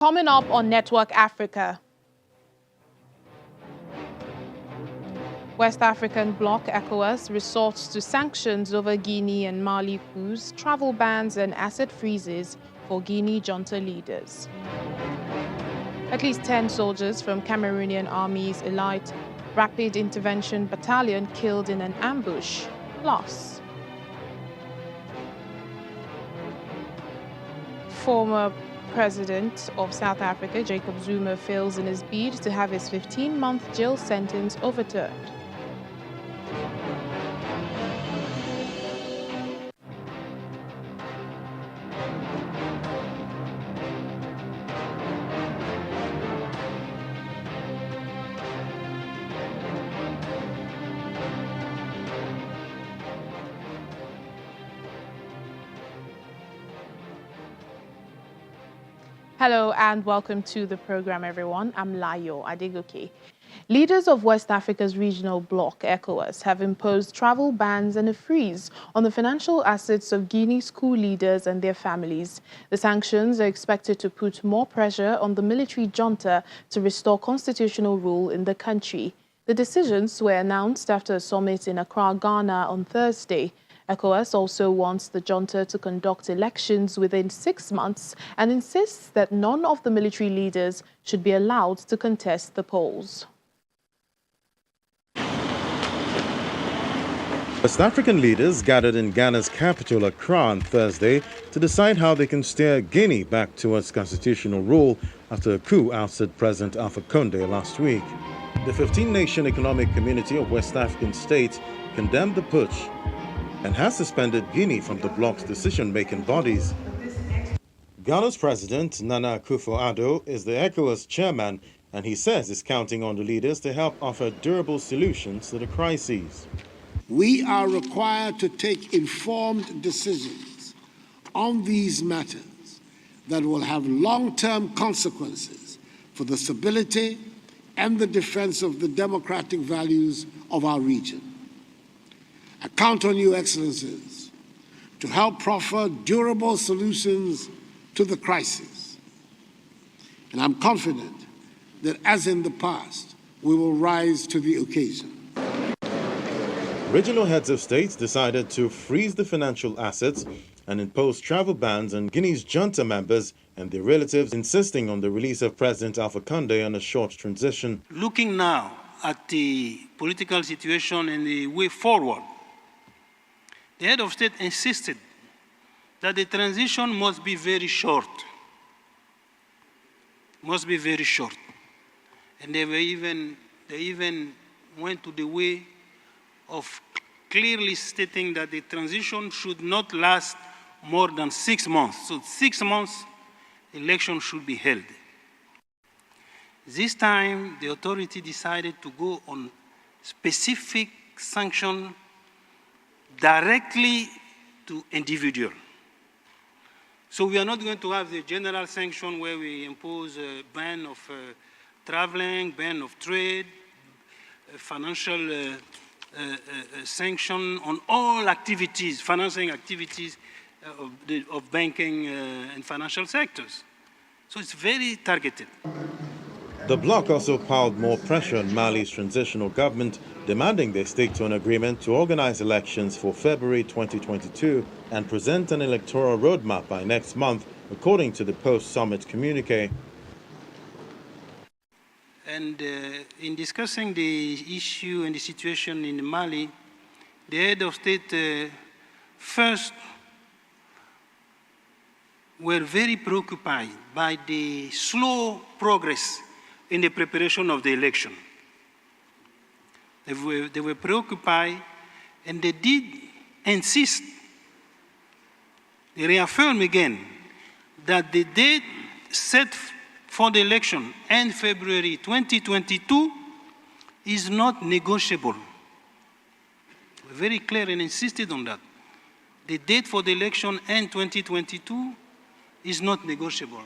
Coming up on Network Africa, West African bloc ECOWAS resorts to sanctions over Guinea and Mali coups, travel bans and asset freezes for Guinea junta leaders. At least 10 soldiers from Cameroonian Army's elite Rapid Intervention Battalion killed in an ambush. Loss. Former President of South Africa, Jacob Zuma, fails in his bid to have his 15-month jail sentence overturned. Hello and welcome to the program, everyone. I'm Layo Adegoke. Leaders of West Africa's regional bloc, ECOWAS, have imposed travel bans and a freeze on the financial assets of Guinea school leaders and their families. The sanctions are expected to put more pressure on the military junta to restore constitutional rule in the country. The decisions were announced after a summit in Accra, Ghana on Thursday. ECOWAS also wants the junta to conduct elections within 6 months and insists that none of the military leaders should be allowed to contest the polls. West African leaders gathered in Ghana's capital, Accra, on Thursday to decide how they can steer Guinea back towards constitutional rule after a coup ousted President Alpha Condé last week. The 15-nation economic community of West African states condemned the putsch and has suspended Guinea from the bloc's decision-making bodies. Ghana's president, Nana Akufo-Addo, is the ECOWAS chairman, and he says he's counting on the leaders to help offer durable solutions to the crises. We are required to take informed decisions on these matters that will have long-term consequences for the stability and the defense of the democratic values of our region. I count on you, Excellencies, to help proffer durable solutions to the crisis. And I'm confident that, as in the past, we will rise to the occasion. Regional heads of states decided to freeze the financial assets and impose travel bans on Guinea's junta members and their relatives, insisting on the release of President Alpha Condé on a short transition. Looking now at the political situation and the way forward, the head of state insisted that the transition must be very short. Must be very short. And they even went to the way of clearly stating that the transition should not last more than 6 months. So 6 months, election should be held. This time, the authority decided to go on specific sanction directly to individual. So we are not going to have the general sanction where we impose a ban of traveling, ban of trade, financial sanction on all activities, financing activities of banking and financial sectors. So it's very targeted. The bloc also piled more pressure on Mali's transitional government, demanding they stick to an agreement to organize elections for February 2022 and present an electoral roadmap by next month, according to the post-summit communique. And in discussing the issue and the situation in Mali, the head of state first were very preoccupied by the slow progress in the preparation of the election. They were preoccupied, and they did insist, they reaffirm again, that the date set for the election, end February 2022, is not negotiable. Very clear and insisted on that. The date for the election, end 2022, is not negotiable.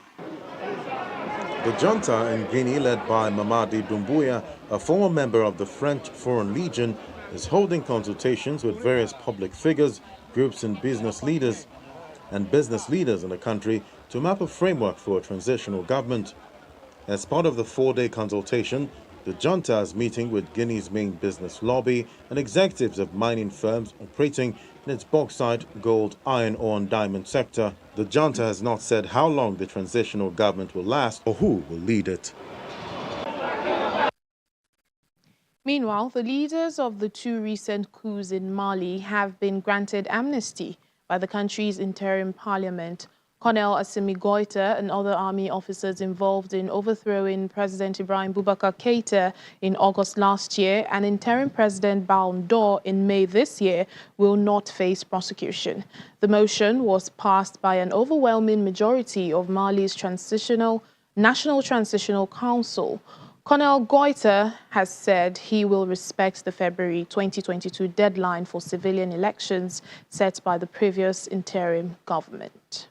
The junta in Guinea, led by Mamadi Doumbouya, a former member of the French Foreign Legion, is holding consultations with various public figures, groups and business leaders in the country to map a framework for a transitional government. As part of the 4-day consultation, the junta is meeting with Guinea's main business lobby and executives of mining firms operating in its bauxite, gold, iron ore and diamond sector. The junta has not said how long the transitional government will last or who will lead it. Meanwhile, the leaders of the 2 recent coups in Mali have been granted amnesty by the country's interim parliament. Colonel Assimi Goïta and other army officers involved in overthrowing President Ibrahim Boubacar Keïta in August last year and interim President Ballon d'Or in May this year will not face prosecution. The motion was passed by an overwhelming majority of Mali's National Transitional Council. Colonel Goïta has said he will respect the February 2022 deadline for civilian elections set by the previous interim government.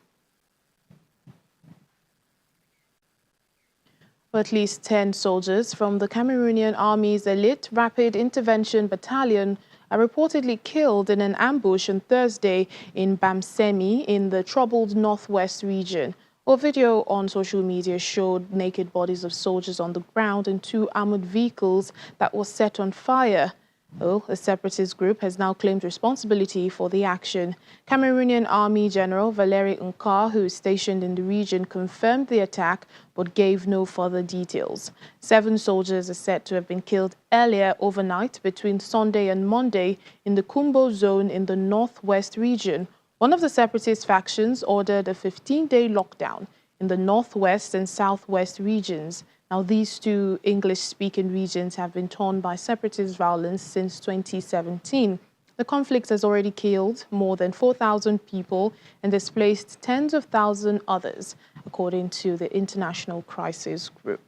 At least 10 soldiers from the Cameroonian Army's Elite Rapid Intervention Battalion are reportedly killed in an ambush on Thursday in Bamsemi in the troubled northwest region. A video on social media showed naked bodies of soldiers on the ground and 2 armored vehicles that were set on fire. A separatist group has now claimed responsibility for the action. Cameroonian Army General Valery Nkar, who is stationed in the region, confirmed the attack but gave no further details. 7 soldiers are said to have been killed earlier overnight between Sunday and Monday in the Kumbo zone in the northwest region. One of the separatist factions ordered a 15-day lockdown in the northwest and southwest regions. Now, these 2 English-speaking regions have been torn by separatist violence since 2017. The conflict has already killed more than 4,000 people and displaced tens of thousands others, according to the International Crisis Group.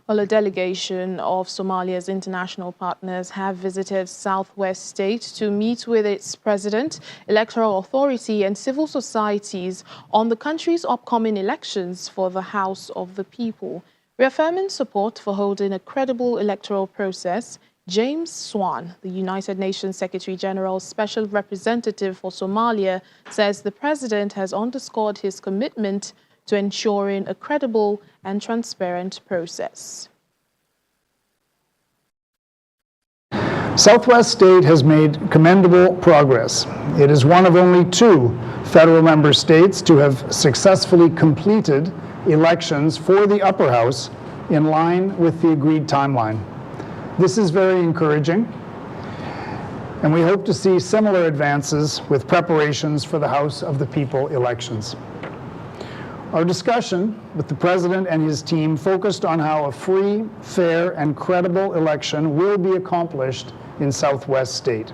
Well, a delegation of Somalia's international partners have visited Southwest State to meet with its president, electoral authority and civil societies on the country's upcoming elections for the House of the People. Reaffirming support for holding a credible electoral process, James Swan, the United Nations Secretary General's Special Representative for Somalia, says the president has underscored his commitment to ensuring a credible and transparent process. Southwest State has made commendable progress. It is one of only 2 federal member states to have successfully completed elections for the upper house in line with the agreed timeline. This is very encouraging, and we hope to see similar advances with preparations for the House of the People elections. Our discussion with the President and his team focused on how a free, fair, and credible election will be accomplished in Southwest State.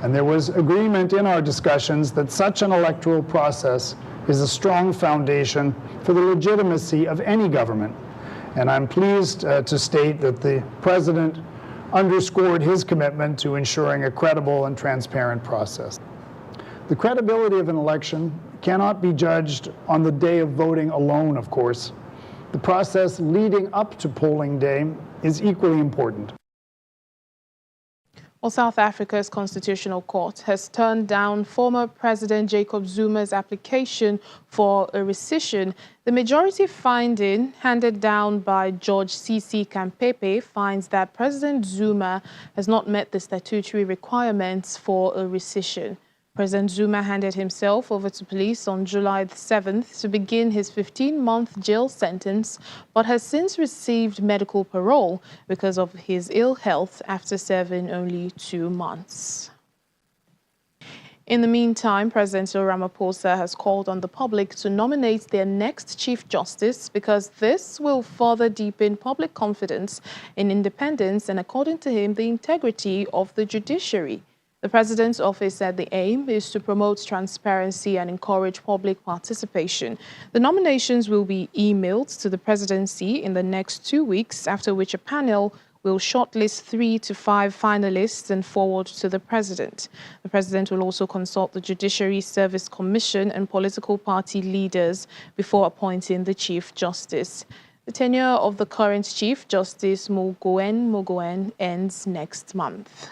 And there was agreement in our discussions that such an electoral process is a strong foundation for the legitimacy of any government. And I'm pleased to state that the President underscored his commitment to ensuring a credible and transparent process. The credibility of an election cannot be judged on the day of voting alone, of course. The process leading up to polling day is equally important. Well, South Africa's Constitutional Court has turned down former President Jacob Zuma's application for a rescission. The majority finding handed down by Judge C.C. Kampepe finds that President Zuma has not met the statutory requirements for a rescission. President Zuma handed himself over to police on July 7th to begin his 15-month jail sentence, but has since received medical parole because of his ill health after serving only 2 months. In the meantime, President Cyril Ramaphosa has called on the public to nominate their next Chief Justice because this will further deepen public confidence in independence and, according to him, the integrity of the judiciary. The President's office said the aim is to promote transparency and encourage public participation. The nominations will be emailed to the Presidency in the next 2 weeks, after which a panel will shortlist 3 to 5 finalists and forward to the President. The President will also consult the Judiciary Service Commission and political party leaders before appointing the Chief Justice. The tenure of the current Chief Justice, Mogoen, ends next month.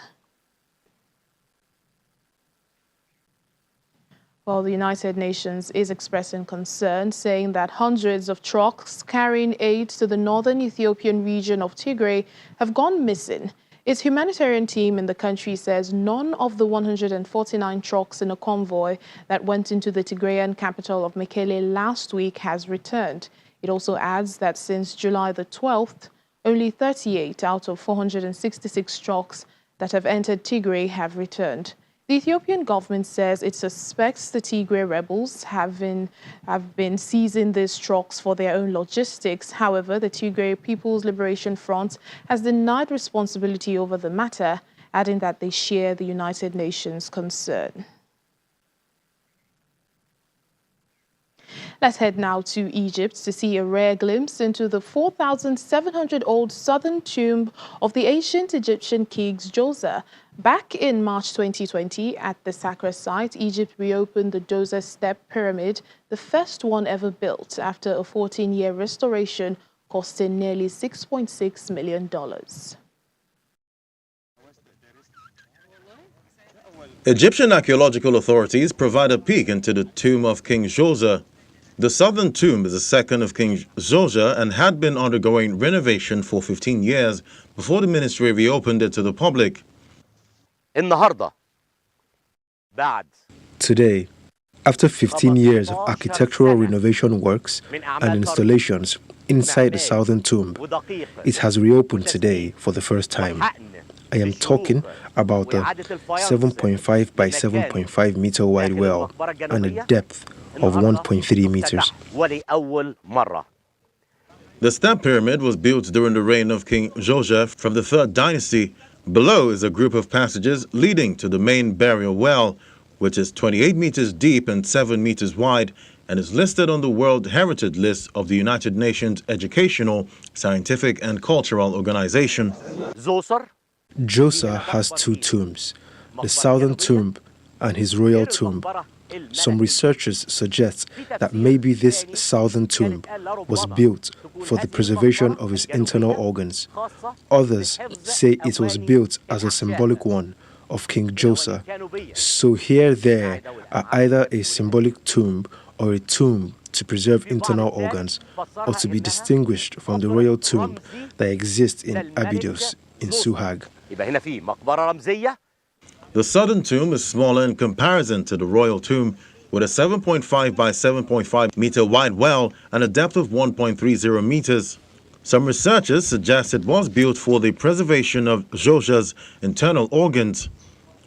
Well, the United Nations is expressing concern, saying that hundreds of trucks carrying aid to the northern Ethiopian region of Tigray have gone missing. Its humanitarian team in the country says none of the 149 trucks in a convoy that went into the Tigrayan capital of Mekele last week has returned. It also adds that since July the 12th, only 38 out of 466 trucks that have entered Tigray have returned. The Ethiopian government says it suspects the Tigray rebels have been seizing these trucks for their own logistics. However, the Tigray People's Liberation Front has denied responsibility over the matter, adding that they share the United Nations concern. Let's head now to Egypt to see a rare glimpse into the 4,700-old southern tomb of the ancient Egyptian king Djoser. Back in March 2020, at the sacred site, Egypt reopened the Djoser Step Pyramid, the first one ever built after a 14-year restoration costing nearly $6.6 million. Egyptian archaeological authorities provide a peek into the tomb of King Djoser. The southern tomb is the second of King Djoser and had been undergoing renovation for 15 years before the ministry reopened it to the public. Today, after 15 years of architectural renovation works and installations inside the southern tomb, it has reopened today for the first time. I am talking about the 7.5 by 7.5 meter wide well and a depth of 1.3 meters. The step pyramid was built during the reign of King Djoser from the 3rd dynasty. Below is a group of passages leading to the main burial well, which is 28 meters deep and 7 meters wide, and is listed on the World Heritage List of the United Nations Educational, Scientific and Cultural Organization. Djoser has two tombs, the southern tomb and his royal tomb. Some researchers suggest that maybe this southern tomb was built for the preservation of his internal organs. Others say it was built as a symbolic one of King Djoser. So here there are either a symbolic tomb or a tomb to preserve internal organs, or to be distinguished from the royal tomb that exists in Abydos in Suhag. The southern tomb is smaller in comparison to the royal tomb, with a 7.5 by 7.5 meter wide well and a depth of 1.30 meters. Some researchers suggest it was built for the preservation of Djoser's internal organs,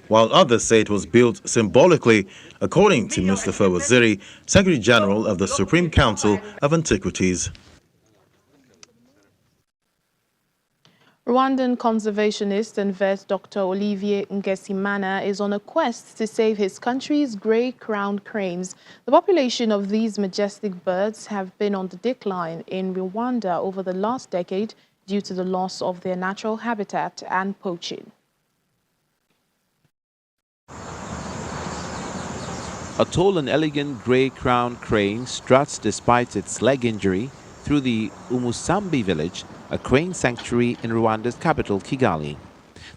while others say it was built symbolically, according to Mustafa Waziri, Secretary General of the Supreme Council of Antiquities. Rwandan conservationist and vet Dr. Olivier Ngesimana is on a quest to save his country's grey-crowned cranes. The population of these majestic birds have been on the decline in Rwanda over the last decade due to the loss of their natural habitat and poaching. A tall and elegant grey-crowned crane struts despite its leg injury through the Umusambi village, a crane sanctuary in Rwanda's capital, Kigali.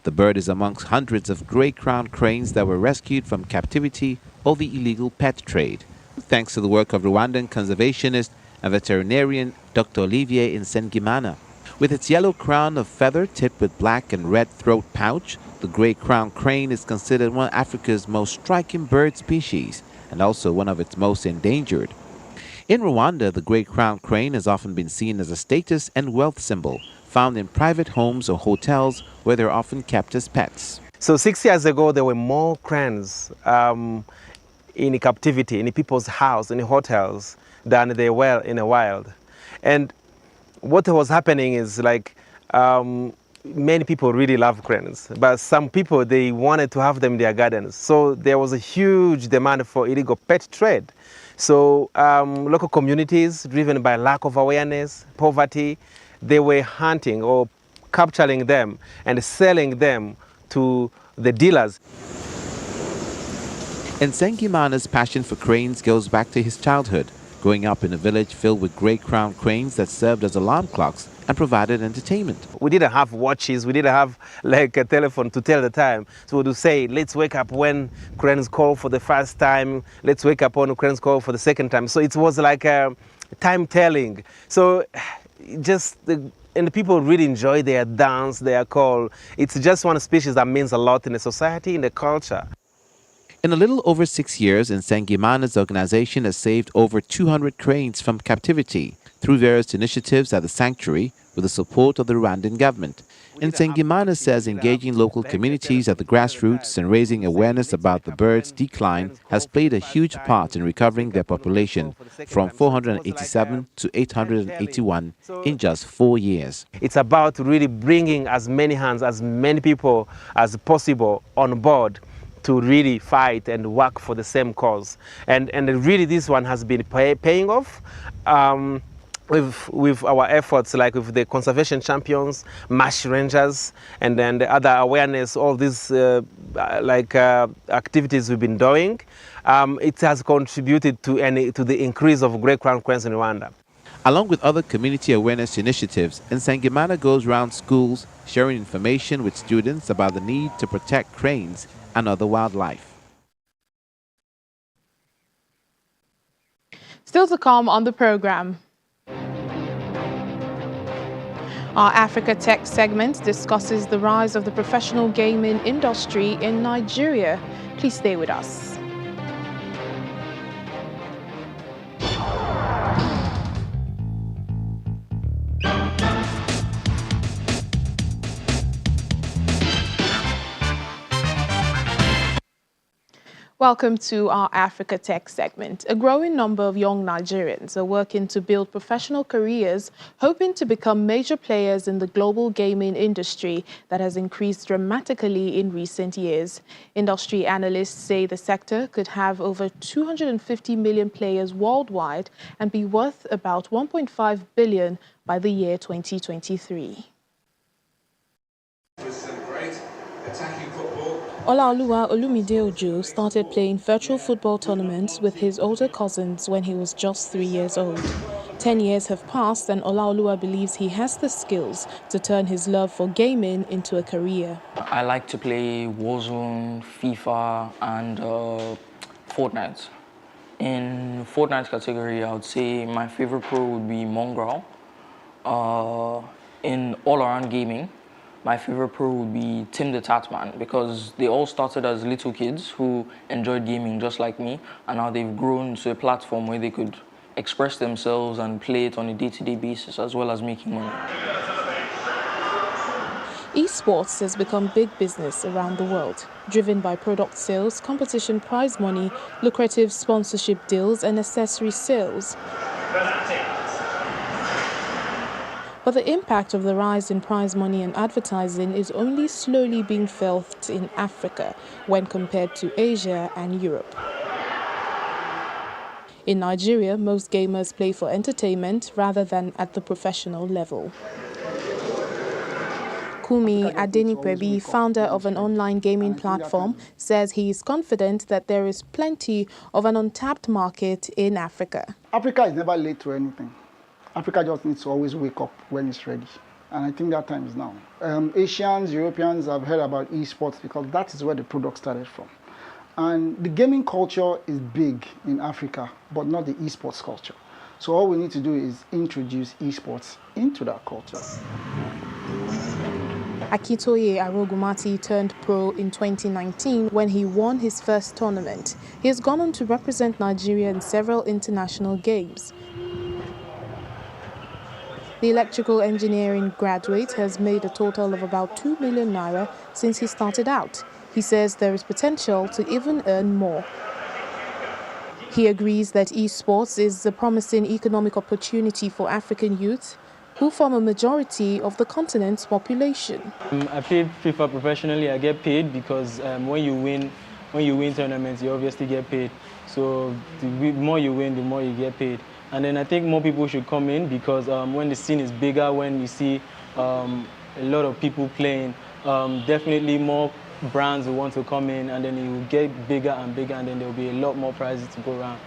The bird is amongst hundreds of grey-crowned cranes that were rescued from captivity or the illegal pet trade, thanks to the work of Rwandan conservationist and veterinarian Dr. Olivier Ngesimana. With its yellow crown of feather tipped with black and red throat pouch, the grey-crowned crane is considered one of Africa's most striking bird species and also one of its most endangered. In Rwanda, the grey-crowned crane has often been seen as a status and wealth symbol, found in private homes or hotels where they're often kept as pets. So 6 years ago, there were more cranes in captivity, in people's house, in hotels, than there were in the wild. And what was happening is like many people really love cranes, but some people, they wanted to have them in their gardens. So there was a huge demand for illegal pet trade. So local communities, driven by lack of awareness, poverty, they were hunting or capturing them and selling them to the dealers. Ngesimana's passion for cranes goes back to his childhood, growing up in a village filled with grey-crowned cranes that served as alarm clocks and provided entertainment. We didn't have watches, we didn't have like a telephone to tell the time. So we would say, let's wake up when cranes call for the first time, let's wake up when cranes call for the second time. So it was like time telling. So and the people really enjoy their dance, their call. It's just one species that means a lot in the society, in the culture. In a little over 6 years, Nsengimana's organization has saved over 200 cranes from captivity through various initiatives at the sanctuary with the support of the Rwandan government. Nsengimana says engaging local communities at the grassroots and raising awareness about the birds' decline has played a huge part in recovering their population from 487 to 881 in just 4 years. It's about really bringing as many hands, as many people as possible on board to really fight and work for the same cause. And really this one has been paying off. With our efforts, like with the conservation champions, marsh rangers, and then the other awareness, all these activities we've been doing, it has contributed to the increase of great crown cranes in Rwanda. Along with other community awareness initiatives, Nsengimana goes around schools sharing information with students about the need to protect cranes and other wildlife. Still to come on the program. Our Africa Tech segment discusses the rise of the professional gaming industry in Nigeria. Please stay with us. Welcome to our Africa Tech segment. A growing number of young Nigerians are working to build professional careers, hoping to become major players in the global gaming industry that has increased dramatically in recent years. Industry analysts say the sector could have over 250 million players worldwide and be worth about 1.5 billion by the year 2023. Olaoluwa Olumide Ojo started playing virtual football tournaments with his older cousins when he was just 3 years old. 10 years have passed and Olaoluwa believes he has the skills to turn his love for gaming into a career. I like to play Warzone, FIFA and Fortnite. In Fortnite category, I would say my favorite pro would be Mongrel. In all-around gaming, my favorite pro would be Tim the Tatman because they all started as little kids who enjoyed gaming just like me, and now they've grown to a platform where they could express themselves and play it on a day-to-day basis as well as making money. Esports has become big business around the world, driven by product sales, competition prize money, lucrative sponsorship deals and accessory sales. But the impact of the rise in prize money and advertising is only slowly being felt in Africa when compared to Asia and Europe. In Nigeria, most gamers play for entertainment rather than at the professional level. Kumi Adenipebi, founder of an online gaming platform, says he is confident that there is plenty of an untapped market in Africa. Africa is never late to anything. Africa just needs to always wake up when it's ready. And I think that time is now. Asians, Europeans have heard about esports because that is where the product started from. And the gaming culture is big in Africa, but not the esports culture. So all we need to do is introduce esports into that culture. Akitoye Arogumati turned pro in 2019 when he won his first tournament. He has gone on to represent Nigeria in several international games. The electrical engineering graduate has made a total of about 2 million naira since he started out. He says there is potential to even earn more. He agrees that esports is a promising economic opportunity for African youth who form a majority of the continent's population. I play FIFA professionally. I get paid because when you win tournaments, you obviously get paid. So the more you win, the more you get paid. And then I think more people should come in because when the scene is bigger, when you see a lot of people playing, definitely more brands will want to come in, and then it will get bigger and bigger, and then there will be a lot more prizes to go around.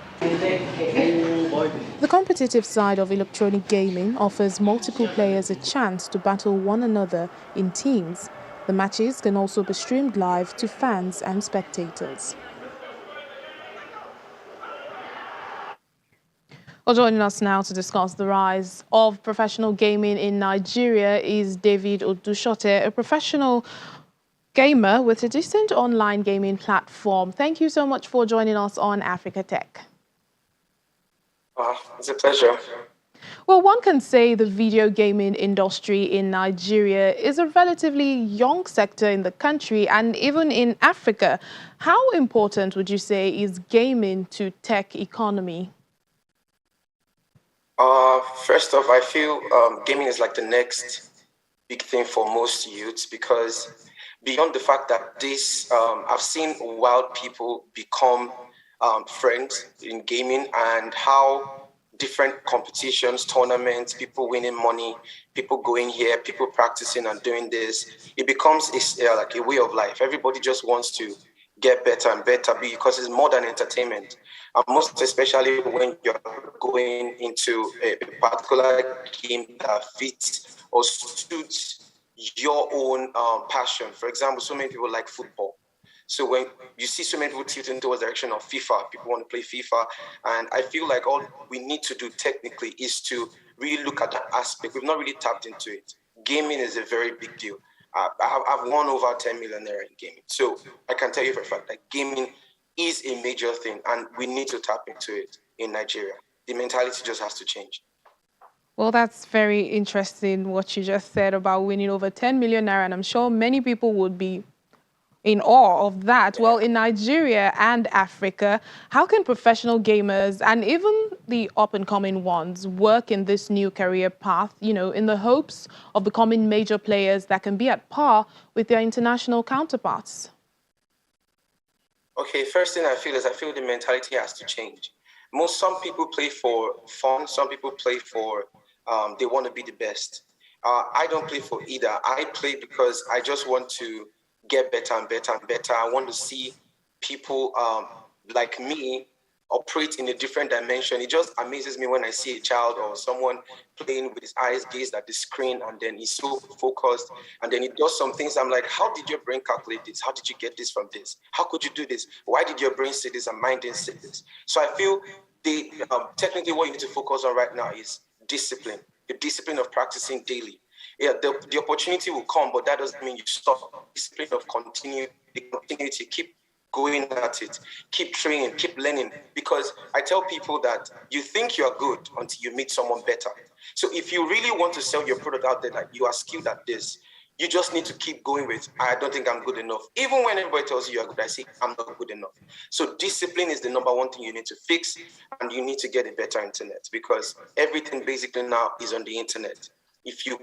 The competitive side of electronic gaming offers multiple players a chance to battle one another in teams. The matches can also be streamed live to fans and spectators. Well, joining us now to discuss the rise of professional gaming in Nigeria is David Odushote, a professional gamer with a decent online gaming platform. Thank you so much for joining us on Africa Tech. It's a pleasure. Well, one can say the video gaming industry in Nigeria is a relatively young sector in the country and even in Africa. How important would you say is gaming to tech economy? First off, I feel gaming is like the next big thing for most youths, because beyond the fact that I've seen wild people become friends in gaming, and how different competitions, tournaments, people winning money, people going here, people practicing and doing this, it becomes like a way of life. Everybody just wants to get better and better because it's more than entertainment. And most especially when you're going into a particular game that fits or suits your own passion. For example, so many people like football. So when you see so many people tilting towards the direction of FIFA, people want to play FIFA. And I feel like all we need to do technically is to really look at that aspect. We've not really tapped into it. Gaming is a very big deal. I've won over 10 million naira in gaming. So I can tell you for a fact that gaming is a major thing, and we need to tap into it in Nigeria. The mentality just has to change. Well, that's very interesting what you just said about winning over 10 million naira, and I'm sure many people would be in awe of that. Well, in Nigeria and Africa, how can professional gamers and even the up-and-coming ones work in this new career path, in the hopes of becoming major players that can be at par with their international counterparts? Okay, first thing I feel the mentality has to change. Some people play for fun, some people play for, they want to be the best. I don't play for either. I play because I just want to get better and better and better. I want to see people like me operate in a different dimension. It just amazes me when I see a child or someone playing with his eyes gazed at the screen, and then he's so focused, and then he does some things. I'm like, how did your brain calculate this? How did you get this from this? How could you do this? Why did your brain say this and mine didn't say this? So I feel technically what you need to focus on right now is discipline, the discipline of practicing daily. Yeah, the opportunity will come, but that doesn't mean you stop. Discipline of continuity, keep going at it, keep training, keep learning. Because I tell people that you think you are good until you meet someone better. So if you really want to sell your product out there, like you are skilled at this, you just need to keep going with, I don't think I'm good enough. Even when everybody tells you you're good, I say, I'm not good enough. So discipline is the number one thing you need to fix, and you need to get a better internet, because everything basically now is on the internet. If you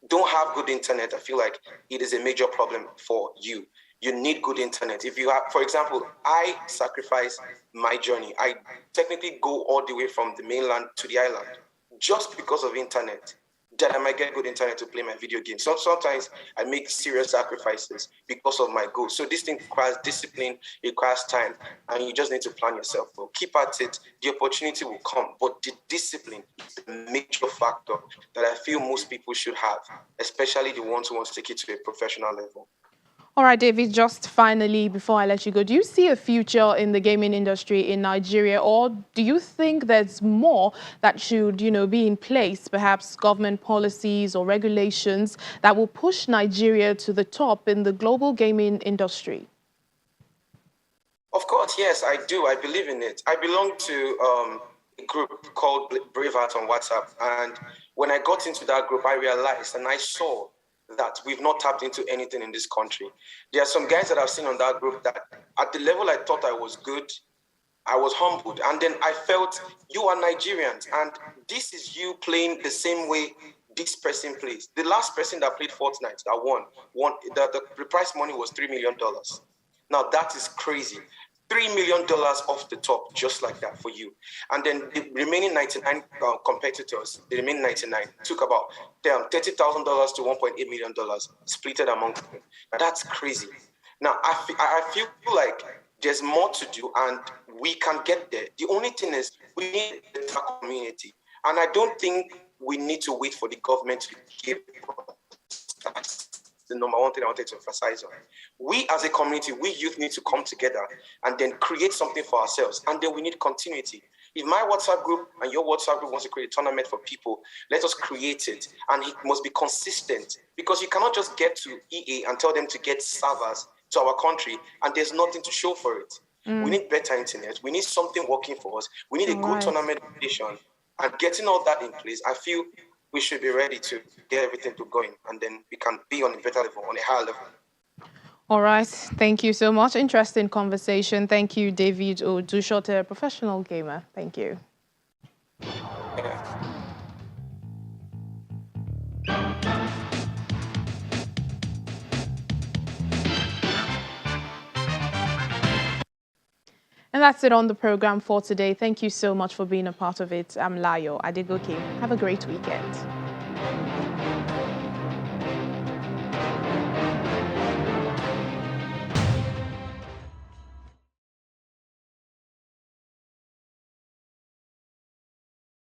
don't have good internet, I feel like it is a major problem for you. You need good internet. If you have, for example, I sacrifice my journey. I technically go all the way from the mainland to the island just because of internet, that I might get good internet to play my video games. So sometimes I make serious sacrifices because of my goals. So this thing requires discipline, it requires time, and you just need to plan yourself well. Keep at it. The opportunity will come, but the discipline is the major factor that I feel most people should have, especially the ones who want to take it to a professional level. All right, David, just finally, before I let you go, do you see a future in the gaming industry in Nigeria, or do you think there's more that should, be in place, perhaps government policies or regulations that will push Nigeria to the top in the global gaming industry? Of course, yes, I do. I believe in it. I belong to a group called Braveheart on WhatsApp, and when I got into that group, I realized and I saw that we've not tapped into anything in this country. There are some guys that I've seen on that group that at the level I thought I was good, I was humbled. And then I felt, you are Nigerians, and this is you playing the same way this person plays. The last person that played Fortnite that won the prize money was $3 million. Now that is crazy. $3 million off the top, just like that for you. And then the remaining 99 competitors, the remaining 99, took about $30,000 to $1.8 million, split it among them. Now that's crazy. Now I feel like There's more to do, and we can get there. The only thing is we need the community. And I don't think we need to wait for the government to give us. The number one thing I wanted to emphasize on. We as a community, we youth need to come together and then create something for ourselves. And then we need continuity. If my WhatsApp group and your WhatsApp group wants to create a tournament for people, let us create it. And it must be consistent, because you cannot just get to EA and tell them to get servers to our country and there's nothing to show for it. We need better internet. We need something working for us. We need a good tournament foundation. And getting all that in place, I feel we should be ready to get everything to going, and then we can be on a better level, on a higher level. All right. Thank you so much. Interesting conversation. Thank you, David Odushote, professional gamer. Thank you. Yeah. And that's it on the program for today. Thank you so much for being a part of it. I'm Layo Adegoke. Have a great weekend.